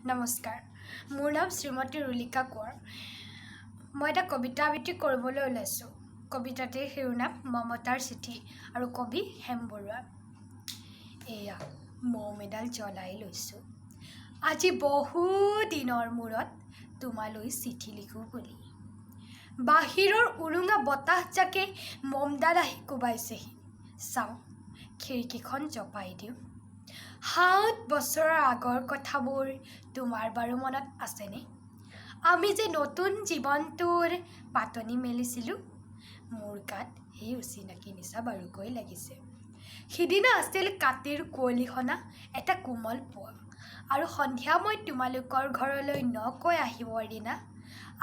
নমস্কাৰ, মোৰ নাম শ্ৰীমতী ৰুলিকা কোঁৱৰ। মই এটা কবিতা আবৃত্তি কৰিবলৈ ওলাইছোঁ। কবিতাটিৰ শিৰোনাম মমতাৰ চিঠি আৰু কবি হেম বৰুৱা। এয়া মম এডাল জ্বলাই লৈছোঁ, আজি বহু দিনৰ মূৰত তোমালৈ চিঠি লিখোঁ বুলি। বাহিৰৰ উৰুঙা বতাহজাকে মমডাল আহি কোবাইছেহি। চাওঁ খিৰিকীখন জপাই দিওঁ। ৭ বছৰৰ আগৰ কথাবোৰ তোমাৰ বাৰু মনত আছেনে? আমি যে নতুন জীৱনটোৰ পাতনি মেলিছিলোঁ। মোৰ গাত সেই অচিনাকি নিচা বাৰুকৈ লাগিছে। সিদিনা আছিল কাতিৰ কুঁৱলীসনা এটা কোমল পুৱা, আৰু সন্ধিয়া মই তোমালোকৰ ঘৰলৈ নকৈ আহিবৰ দিনা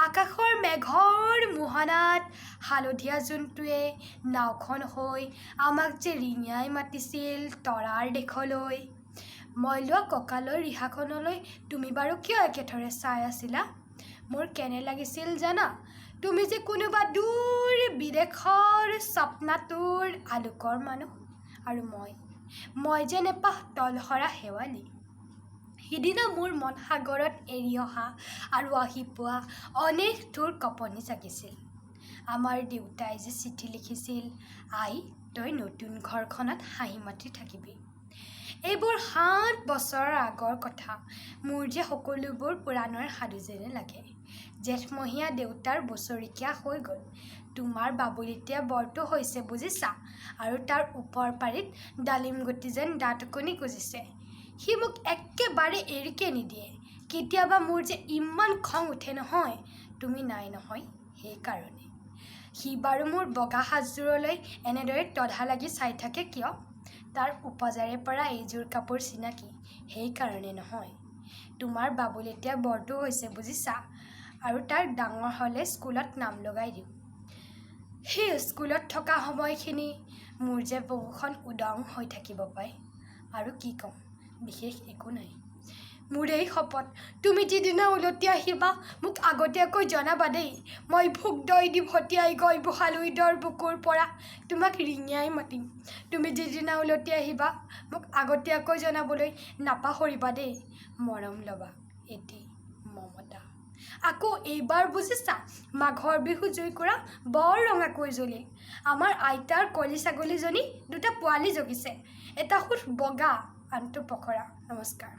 আকাশৰ মেঘৰ মোহনাত হালধীয়া জোনটোৱে নাওখন হৈ আমাক যে ৰিঙিয়াই মাতিছিল তৰাৰ দেশলৈ। মই লোৱা কঁকালৰ ৰিহাখনলৈ তুমি বাৰু কিয় একেথৰে চাই আছিলা? মোৰ কেনে লাগিছিল জানা? তুমি যে কোনোবা দূৰ বিদেশৰ স্বপ্নাতুৰ আলোকৰ মানুহ, আৰু মই যে নেপাহ তলসৰা শেৱালি। সিদিনা মোৰ মন সাগৰত এৰি অহা আৰু আহি পোৱা অনেক ঠোৰ কঁপনি জাগিছিল। আমাৰ দেউতাই যে চিঠি লিখিছিল, আই তই নতুন ঘৰখনত হাঁহি মাতি থাকিবি। এইবোৰ ৭ বছৰৰ আগৰ কথা। মোৰ যে সকলোবোৰ পুৰাণৰ সাধু যেনে লাগে। জেঠমহীয়া দেউতাৰ বছৰেকীয়া হৈ গ'ল। তোমাৰ বাবুলিতিয়া বৰটো হৈছে বুজিছা, আৰু তাৰ ওপৰ পাৰিত ডালিমগুটি যেন দাঁত ওকণি গজিছে। সি মোক একেবাৰে এৰিকে নিদিয়ে। কেতিয়াবা মোৰ যে ইমান খং উঠে নহয়, তুমি নাই নহয় সেইকাৰণে। সি বাৰু মোৰ বগা সাজযোৰলৈ এনেদৰে তধা লাগি চাই থাকে কিয়? তাৰ উপজাৰে পৰা এইযোৰ কাপোৰ চিনাকি, সেইকাৰণে নহয়। তোমাৰ বাবুলিতিয়া বৰটো হৈছে বুজিছা, আৰু তাৰ ডাঙৰ হ'লে স্কুলত নাম লগাই দিওঁ। সেই স্কুলত থকা সময়খিনি মোৰ যে বুকুখন উদং হৈ থাকিব পায়। আৰু কি ক'ম, বিশেষ একো নাই। মোৰ এই শপত, তুমি যিদিনা উলটি আহিবা মোক আগতীয়াকৈ জনাবা দেই। মই ভোক দৈ দি ভটিয়াই গৈ বুঢ়ালুইদৰ বুকুৰ পৰা তোমাক ৰিঙিয়াই মাতিম। তুমি যিদিনা উলটি আহিবা মোক আগতীয়াকৈ জনাবলৈ নাপাহৰিবা দেই। মৰম ল'বা, এটি মমতা। আকৌ এইবাৰ বুজিছা, মাঘৰ বিহু জুইকুৰা বৰ ৰঙাকৈ জ্বলিল। আমাৰ আইতাৰ কলি ছাগলীজনী 2টা পোৱালি জগিছে, এটা সুত বগা আনটো পখৰা। নমস্কাৰ।